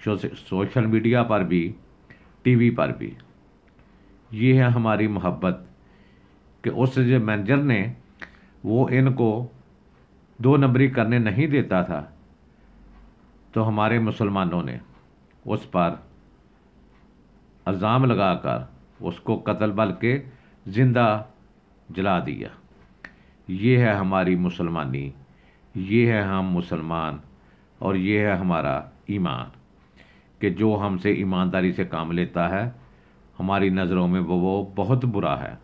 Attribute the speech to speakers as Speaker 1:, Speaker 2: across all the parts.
Speaker 1: Social media پر بھی، T V پر بھی۔ یہ ہے ہماری محبت کہ اس جو مینیجر نے وہ ان کو 2 نمبری کرنے نہیں دیتا تھا، تو ہمارے مسلمانوں نے اس پر الزام لگا کر اس کو قتل بلکہ زندہ جلا دیا۔ یہ ہے ہماری مسلمانی، یہ ہے ہم مسلمان، اور یہ ہے ہمارا ایمان کہ جو ہم سے ایمانداری سے کام لیتا ہے ہماری نظروں میں وہ بہت برا ہے۔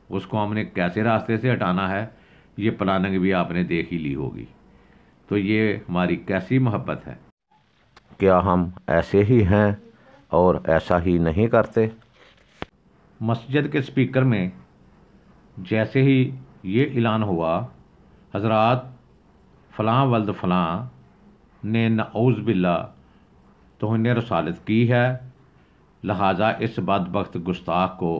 Speaker 1: اس کو ہم نے کیسے راستے سے ہٹانا ہے یہ پلاننگ بھی آپ نے دیکھ ہی لی ہوگی۔ تو یہ ہماری کیسی محبت ہے؟
Speaker 2: کیا ہم ایسے ہی ہیں اور ایسا ہی نہیں کرتے؟
Speaker 1: مسجد کے اسپیکر میں جیسے ہی یہ اعلان ہوا، حضرات فلاں ولد فلاں نے نعوذ باللہ توہین رسالت کی ہے، لہٰذا اس بدبخت گستاخ کو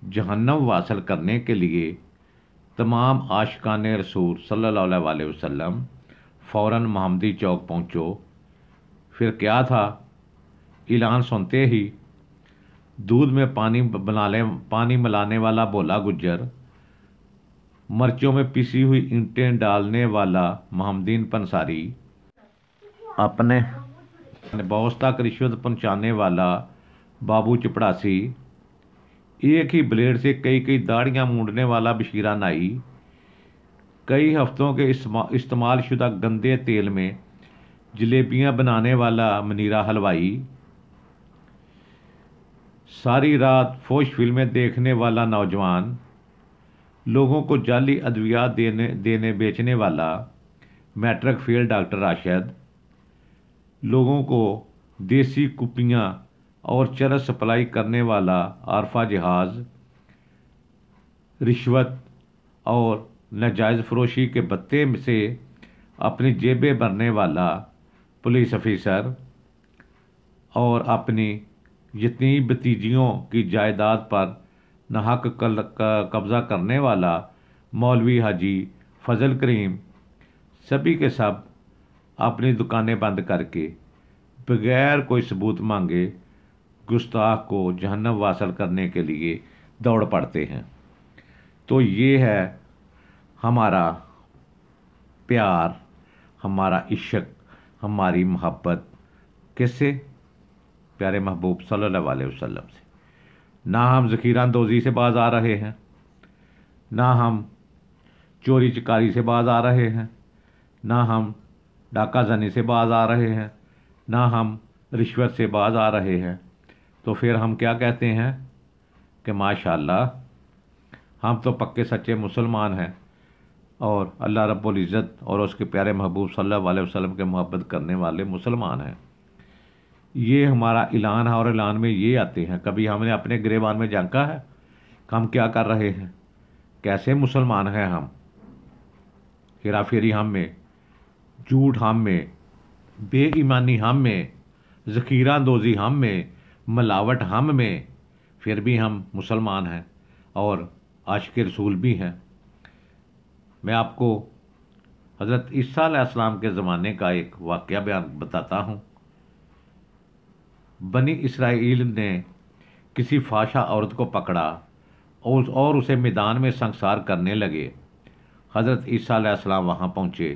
Speaker 1: جہنم واصل کرنے کے لیے تمام عاشقان رسول صلی اللہ علیہ وسلم فوراً محمدی چوک پہنچو۔ پھر کیا تھا، اعلان سنتے ہی دودھ میں پانی ملانے والا بولا گجر، مرچوں میں پسی ہوئی اینٹیں ڈالنے والا محمدین پنساری،
Speaker 2: اپنے
Speaker 1: بوس تک رشوت پہنچانے والا بابو چپڑاسی، ایک ہی بلیڈ سے کئی داڑیاں مونڈنے والا بشیرہ نائی، کئی ہفتوں کے استعمال شدہ گندے تیل میں جلیبیاں بنانے والا منیرہ حلوائی، ساری رات فوش فلمیں دیکھنے والا نوجوان، لوگوں کو جعلی ادویات دینے بیچنے والا میٹرک فیل ڈاکٹر راشد، لوگوں کو دیسی کپیاں اور چرس سپلائی کرنے والا عارفہ جہاز، رشوت اور ناجائز فروشی کے بتے سے اپنی جیبیں بھرنے والا پولیس افیسر، اور اپنی یتیم بھتیجیوں کی جائیداد پر ناحق قبضہ کرنے والا مولوی حاجی فضل کریم، سبھی کے سب اپنی دکانیں بند کر کے بغیر کوئی ثبوت مانگے گستاخ کو جہنم واصل کرنے کے لیے دوڑ پڑتے ہیں۔ تو یہ ہے ہمارا پیار، ہمارا عشق، ہماری محبت کس سے؟ پیارے محبوب صلی اللہ علیہ وسلم سے۔ نہ ہم ذخیرہ اندوزی سے باز آ رہے ہیں، نہ ہم چوری چکاری سے باز آ رہے ہیں، نہ ہم ڈاکہ زنی سے باز آ رہے ہیں، نہ ہم رشوت سے باز آ رہے ہیں۔ تو پھر ہم کیا کہتے ہیں کہ ماشاءاللہ ہم تو پکے سچے مسلمان ہیں اور اللہ رب العزت اور اس کے پیارے محبوب صلی اللہ علیہ وسلم کے محبت کرنے والے مسلمان ہیں۔ یہ ہمارا اعلان ہے، اور اعلان میں یہ آتے ہیں۔ کبھی ہم نے اپنے گریبان میں جھانکا ہے کہ ہم کیا کر رہے ہیں؟ کیسے مسلمان ہیں ہم؟ ہیرا پھیری ہم میں، جھوٹ ہم میں، بے ایمانی ہم میں، ذخیرہ اندوزی ہم میں، ملاوٹ ہم میں، پھر بھی ہم مسلمان ہیں اور عاشق رسول بھی ہیں۔ میں آپ کو حضرت عیسیٰ علیہ السلام کے زمانے کا ایک واقعہ بتاتا ہوں۔ بنی اسرائیل نے کسی فحشہ عورت کو پکڑا اور اسے میدان میں سنگسار کرنے لگے۔ حضرت عیسیٰ علیہ السلام وہاں پہنچے،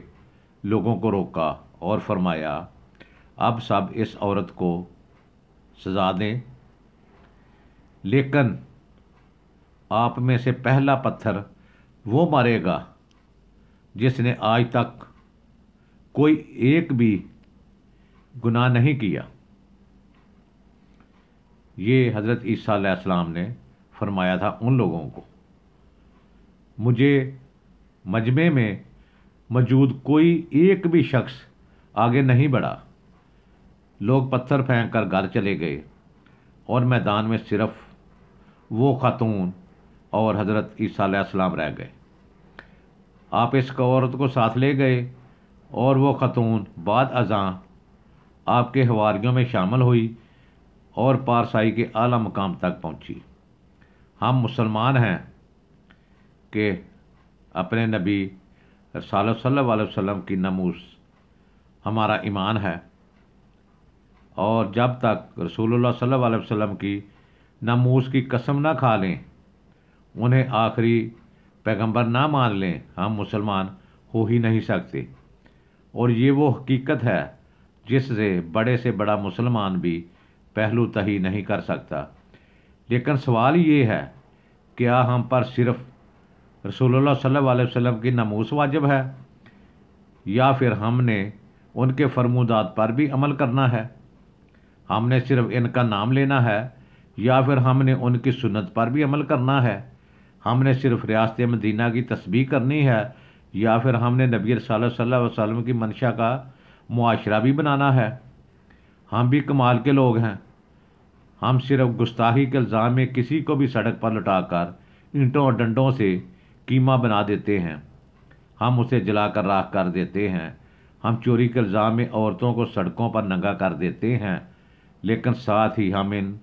Speaker 1: لوگوں کو روکا اور فرمایا اب سب اس عورت کو سزا دیں، لیکن آپ میں سے پہلا پتھر وہ مارے گا جس نے آج تک کوئی ایک بھی گناہ نہیں کیا۔ یہ حضرت عیسیٰ علیہ السلام نے فرمایا تھا ان لوگوں کو۔ مجھے مجمع میں موجود کوئی ایک بھی شخص آگے نہیں بڑھا، لوگ پتھر پھینک کر گھر چلے گئے اور میدان میں صرف وہ خاتون اور حضرت عیسیٰ علیہ السلام رہ گئے۔ آپ اس عورت کو ساتھ لے گئے اور وہ خاتون بعد ازاں آپ کے حواریوں میں شامل ہوئی اور پارسائی کے اعلیٰ مقام تک پہنچی۔ ہم مسلمان ہیں کہ اپنے نبی صلی اللہ علیہ وسلم کی ناموس ہمارا ایمان ہے، اور جب تک رسول اللہ صلی اللہ علیہ وسلم کی ناموس کی قسم نہ کھا لیں، انہیں آخری پیغمبر نہ مان لیں، ہم مسلمان ہو ہی نہیں سکتے۔ اور یہ وہ حقیقت ہے جس سے بڑا مسلمان بھی پہلو تہی نہیں کر سکتا۔ لیکن سوال یہ ہے، کیا ہم پر صرف رسول اللہ صلی اللہ علیہ وسلم کی ناموس واجب ہے، یا پھر ہم نے ان کے فرمودات پر بھی عمل کرنا ہے؟ ہم نے صرف ان کا نام لینا ہے، یا پھر ہم نے ان کی سنت پر بھی عمل کرنا ہے؟ ہم نے صرف ریاست مدینہ کی تسبیح کرنی ہے، یا پھر ہم نے نبی صلی اللہ علیہ وسلم کی منشا کا معاشرہ بھی بنانا ہے؟ ہم بھی کمال کے لوگ ہیں۔ ہم صرف گستاخی کے الزام میں کسی کو بھی سڑک پر لٹا کر اینٹوں اور ڈنڈوں سے کیما بنا دیتے ہیں، ہم اسے جلا کر راکھ کر دیتے ہیں، ہم چوری کے الزام میں عورتوں کو سڑکوں پر ننگا کر دیتے ہیں، لیکن ساتھ ہی ہم ان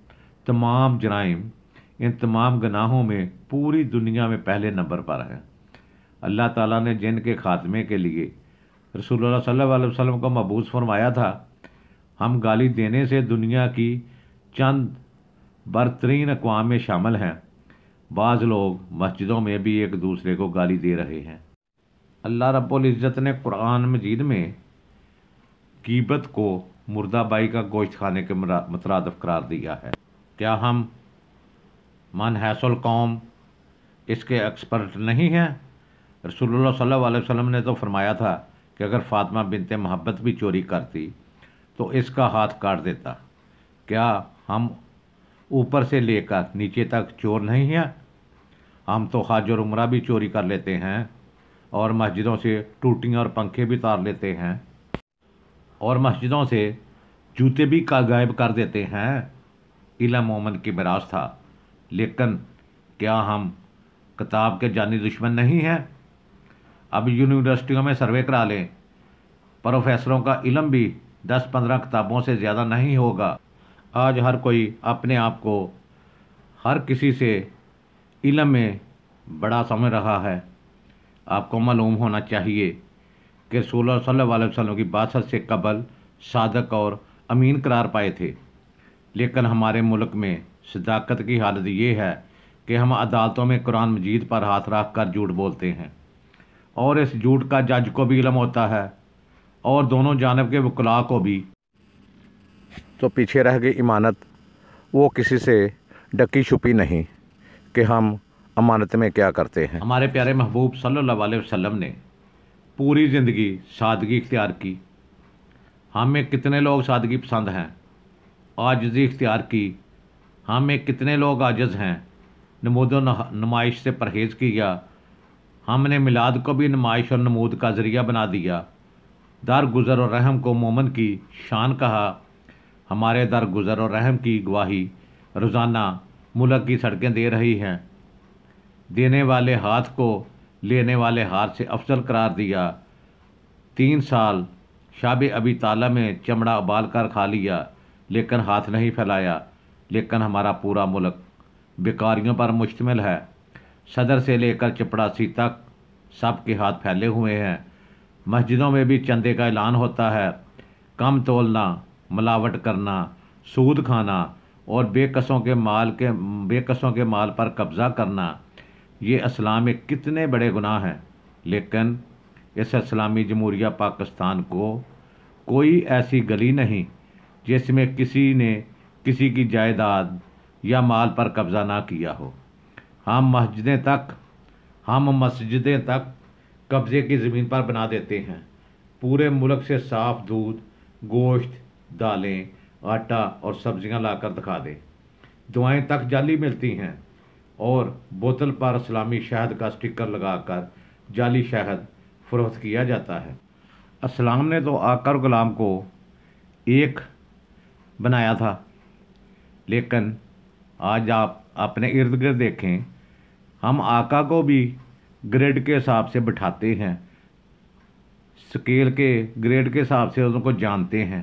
Speaker 1: تمام جرائم، ان تمام گناہوں میں پوری دنیا میں پہلے نمبر پر ہیں۔ اللہ تعالیٰ نے جن کے خاتمے کے لیے رسول اللہ صلی اللہ علیہ وسلم کو مبعوث فرمایا تھا، ہم گالی دینے سے دنیا کی چند برترین اقوام میں شامل ہیں۔ بعض لوگ مسجدوں میں بھی ایک دوسرے کو گالی دے رہے ہیں۔ اللہ رب العزت نے قرآن مجید میں غیبت کو مردہ بائی کا گوشت کھانے کے مترادف قرار دیا ہے۔ کیا ہم من حیث القوم اس کے ایکسپرٹ نہیں ہیں؟ رسول اللہ صلی اللہ علیہ وسلم نے تو فرمایا تھا کہ اگر فاطمہ بنت محبت بھی چوری کرتی تو اس کا ہاتھ کاٹ دیتا۔ کیا ہم اوپر سے لے کر نیچے تک چور نہیں ہیں؟ ہم تو حج اور عمرہ بھی چوری کر لیتے ہیں، اور مسجدوں سے ٹوٹیاں اور پنکھے بھی تار لیتے ہیں، اور مسجدوں سے جوتے بھی غائب کر دیتے ہیں۔ علم مومن کی میراث تھا، لیکن کیا ہم کتاب کے جانی دشمن نہیں ہیں؟ اب یونیورسٹیوں میں سروے کرا لیں، پروفیسروں کا علم بھی 10-15 کتابوں سے زیادہ نہیں ہوگا۔ آج ہر کوئی اپنے آپ کو ہر کسی سے علم میں بڑا سمجھ رہا ہے۔ آپ کو معلوم ہونا چاہیے کہ رسول اللہ صلی اللہ علیہ وسلم کی بعثت سے قبل صادق اور امین قرار پائے تھے، لیکن ہمارے ملک میں صداقت کی حالت یہ ہے کہ ہم عدالتوں میں قرآن مجید پر ہاتھ رکھ کر جھوٹ بولتے ہیں، اور اس جھوٹ کا جج کو بھی علم ہوتا ہے اور دونوں جانب کے وکلاء کو بھی۔
Speaker 2: تو پیچھے رہ گئی امانت، وہ کسی سے ڈکی چھپی نہیں کہ ہم امانت میں کیا کرتے ہیں۔
Speaker 1: ہمارے پیارے محبوب صلی اللہ علیہ وسلم نے پوری زندگی سادگی اختیار کی۔ ہم میں کتنے لوگ سادگی پسند ہیں؟ عاجزی اختیار کی۔ ہم میں کتنے لوگ عاجز ہیں؟ نمود و نمائش سے پرہیز کیا۔ ہم نے میلاد کو بھی نمائش اور نمود کا ذریعہ بنا دیا۔ درگزر اور رحم کو مومن کی شان کہا۔ ہمارے درگزر اور رحم کی گواہی روزانہ ملک کی سڑکیں دے رہی ہیں۔ دینے والے ہاتھ کو لینے والے ہاتھ سے افضل قرار دیا۔ 3 سال شاب ابی طالب میں چمڑا ابال کر کھا لیا، لیکن ہاتھ نہیں پھیلایا۔ لیکن ہمارا پورا ملک بیکاریوں پر مشتمل ہے۔ صدر سے لے کر چپڑاسی تک سب کے ہاتھ پھیلے ہوئے ہیں۔ مسجدوں میں بھی چندے کا اعلان ہوتا ہے۔ کم تولنا، ملاوٹ کرنا، سود کھانا اور بے کسوں کے مال پر قبضہ کرنا، یہ اسلام میں کتنے بڑے گناہ ہیں۔ لیکن اس اسلامی جمہوریہ پاکستان کو کوئی ایسی گلی نہیں جس میں کسی نے کسی کی جائیداد یا مال پر قبضہ نہ کیا ہو۔ ہم مسجدیں تک قبضے کی زمین پر بنا دیتے ہیں۔ پورے ملک سے صاف دودھ، گوشت، دالیں، آٹا اور سبزیاں لا کر دکھا دیں۔ دعائیں تک جعلی ملتی ہیں، اور بوتل پر اسلامی شہد کا سٹکر لگا کر جعلی شہد فروخت کیا جاتا ہے۔ اسلام نے تو آقا اور غلام کو ایک بنایا تھا، لیکن آج آپ اپنے ارد گرد دیکھیں، ہم آقا کو بھی گریڈ کے حساب سے بٹھاتے ہیں، اسکیل کے گریڈ کے حساب سے ان کو جانتے ہیں۔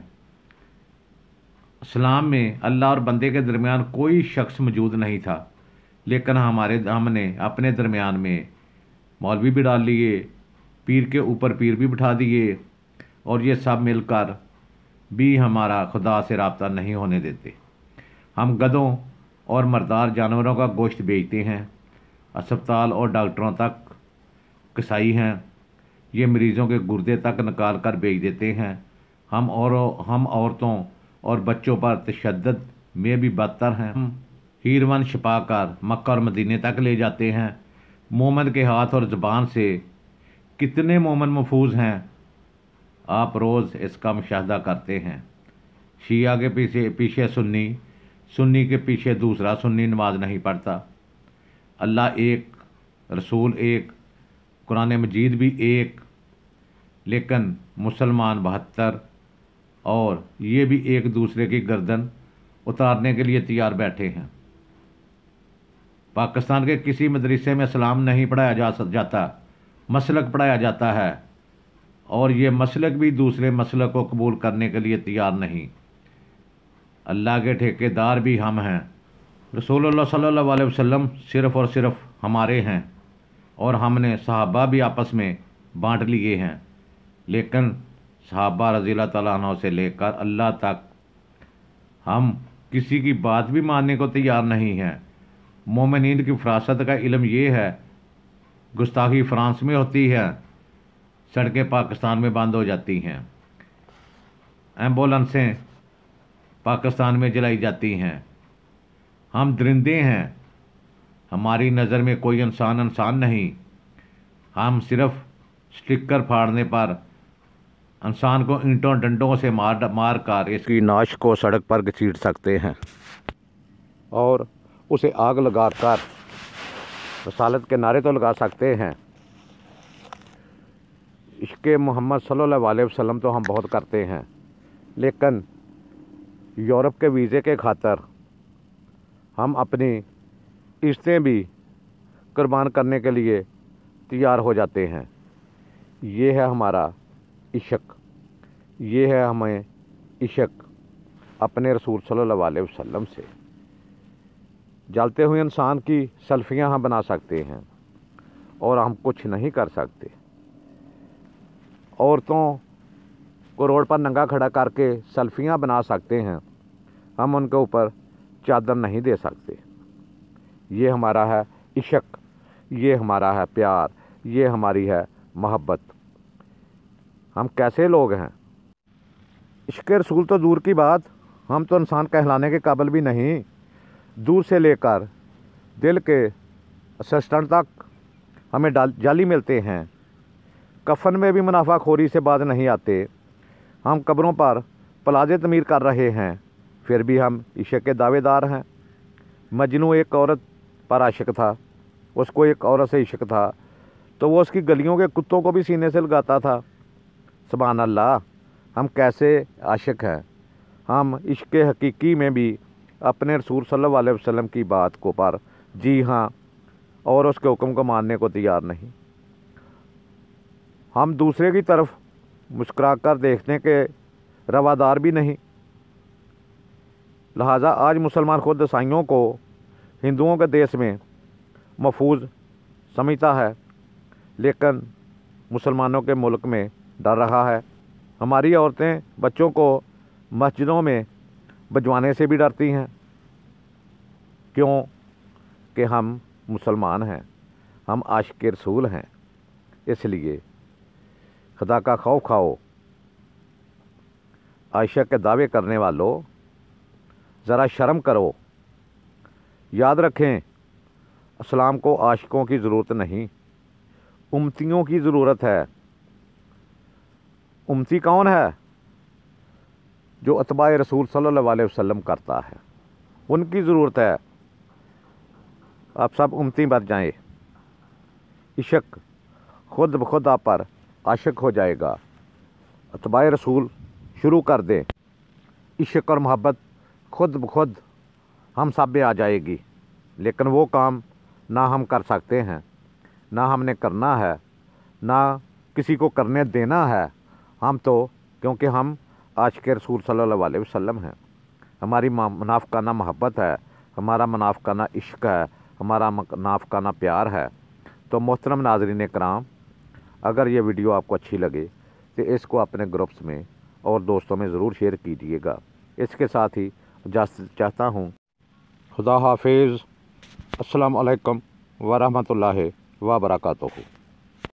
Speaker 1: اسلام میں اللہ اور بندے کے درمیان کوئی شخص موجود نہیں تھا، لیکن ہم نے اپنے درمیان میں مولوی بھی ڈال لیے، پیر کے اوپر پیر بھی بٹھا دیے، اور یہ سب مل کر بھی ہمارا خدا سے رابطہ نہیں ہونے دیتے۔ ہم گدھوں اور مردار جانوروں کا گوشت بیچتے ہیں، اسپتال اور ڈاکٹروں تک کسائی ہیں، یہ مریضوں کے گردے تک نکال کر بیچ دیتے ہیں۔ ہم عورتوں اور بچوں پر تشدد میں بھی بدتر ہیں۔ ہم ہیروئن چھپا کر مکہ اور مدینے تک لے جاتے ہیں۔ مومن کے ہاتھ اور زبان سے کتنے مومن محفوظ ہیں، آپ روز اس کا مشاہدہ کرتے ہیں۔ شیعہ کے پیچھے سنی، سنی کے پیچھے دوسرا سنی نماز نہیں پڑھتا۔ اللہ ایک، رسول ایک، قرآن مجید بھی ایک، لیکن مسلمان 72 اور یہ بھی ایک دوسرے کی گردن اتارنے کے لیے تیار بیٹھے ہیں۔ پاکستان کے کسی مدرسے میں اسلام نہیں پڑھایا جاتا، مسلک پڑھایا جاتا ہے، اور یہ مسلک بھی دوسرے مسلک کو قبول کرنے کے لیے تیار نہیں۔ اللہ کے ٹھیکیدار بھی ہم ہیں۔ رسول اللہ صلی اللہ علیہ وسلم صرف اور صرف ہمارے ہیں، اور ہم نے صحابہ بھی آپس میں بانٹ لیے ہیں، لیکن صحابہ رضی اللہ تعالیٰ عنہ سے لے کر اللہ تک ہم کسی کی بات بھی ماننے کو تیار نہیں ہیں۔ مومنین کی فراست کا علم یہ ہے، گستاخی فرانس میں ہوتی ہے، سڑکیں پاکستان میں بند ہو جاتی ہیں، ایمبولنسیں پاکستان میں جلائی جاتی ہیں۔ ہم درندے ہیں، ہماری نظر میں کوئی انسان نہیں۔ ہم صرف سٹکر پھاڑنے پر انسان کو اینٹوں ڈنڈوں سے مار کر اس
Speaker 2: کی ناش کو سڑک پر گھسیٹ سکتے ہیں اور اسے آگ لگا کر رسالت کے نعرے تو لگا سکتے ہیں۔ عشق محمد صلی اللہ علیہ وسلم تو ہم بہت کرتے ہیں، لیکن یورپ کے ویزے کے خاطر ہم اپنی عزتیں بھی قربان کرنے کے لیے تیار ہو جاتے ہیں۔ یہ ہے ہمارا عشق، یہ ہے ہمیں عشق اپنے رسول صلی اللہ علیہ وسلم سے۔ جلتے ہوئے انسان کی سیلفیاں ہم بنا سکتے ہیں اور ہم کچھ نہیں کر سکتے۔ عورتوں کو روڈ پر ننگا کھڑا کر کے سیلفیاں بنا سکتے ہیں، ہم ان کے اوپر چادر نہیں دے سکتے۔ یہ ہمارا ہے عشق، یہ ہمارا ہے پیار، یہ ہماری ہے محبت۔ ہم کیسے لوگ ہیں؟ عشق رسول تو دور کی بات، ہم تو انسان کہلانے کے قابل بھی نہیں۔ دور سے لے کر دل کے اسسٹنٹ تک ہمیں جعلی ملتے ہیں۔ کفن میں بھی منافع خوری سے باز نہیں آتے۔ ہم قبروں پر پلازے تعمیر کر رہے ہیں، پھر بھی ہم عشق کے دعوے دار ہیں۔ مجنو ایک عورت پر عاشق تھا، اس کو ایک عورت سے عشق تھا، تو وہ اس کی گلیوں کے کتوں کو بھی سینے سے لگاتا تھا۔ سبحان اللہ، ہم کیسے عاشق ہیں۔ ہم عشق حقیقی میں بھی اپنے رسول صلی اللہ علیہ وسلم کی بات کو پر جی ہاں اور اس کے حکم کو ماننے کو تیار نہیں۔ ہم دوسرے کی طرف مسکرا کر دیکھنے کے روادار بھی نہیں۔ لہٰذا آج مسلمان خود عیسائیوں کو ہندوؤں کے دیس میں محفوظ سمجھتا ہے، لیکن مسلمانوں کے ملک میں ڈر رہا ہے۔ ہماری عورتیں بچوں کو مسجدوں میں بجوانے سے بھی ڈرتی ہیں۔ کیوں؟ کہ ہم مسلمان ہیں، ہم عاشق رسول ہیں۔ اس لیے خدا کا خوف کھاؤ۔ عائشہ کے دعوے کرنے والوں، ذرا شرم کرو۔ یاد رکھیں، اسلام کو عاشقوں کی ضرورت نہیں، امتیوں کی ضرورت ہے۔ امتی کون ہے؟ جو اتباع رسول صلی اللہ علیہ وسلم کرتا ہے، ان کی ضرورت ہے۔ آپ سب امتی بن جائیں، عشق خود بخود آپ پر عاشق ہو جائے گا۔ اتباع رسول شروع کر دیں، عشق اور محبت خود بخود ہم سب میں آ جائے گی۔ لیکن وہ کام نہ ہم کر سکتے ہیں، نہ ہم نے کرنا ہے، نہ کسی کو کرنے دینا ہے۔ ہم تو کیونکہ ہم عاشق رسول صلی اللہ علیہ وسلم ہیں، ہماری منافقانہ محبت ہے، ہمارا منافقانہ عشق ہے، ہمارا منافقانہ پیار ہے۔ تو محترم ناظرین کرام، اگر یہ ویڈیو آپ کو اچھی لگے تو اس کو اپنے گروپس میں اور دوستوں میں ضرور شیئر کیجیے گا۔ اس کے ساتھ ہی اجازت چاہتا ہوں۔ خدا حافظ۔ السلام علیکم ورحمۃ اللہ وبرکاتہ۔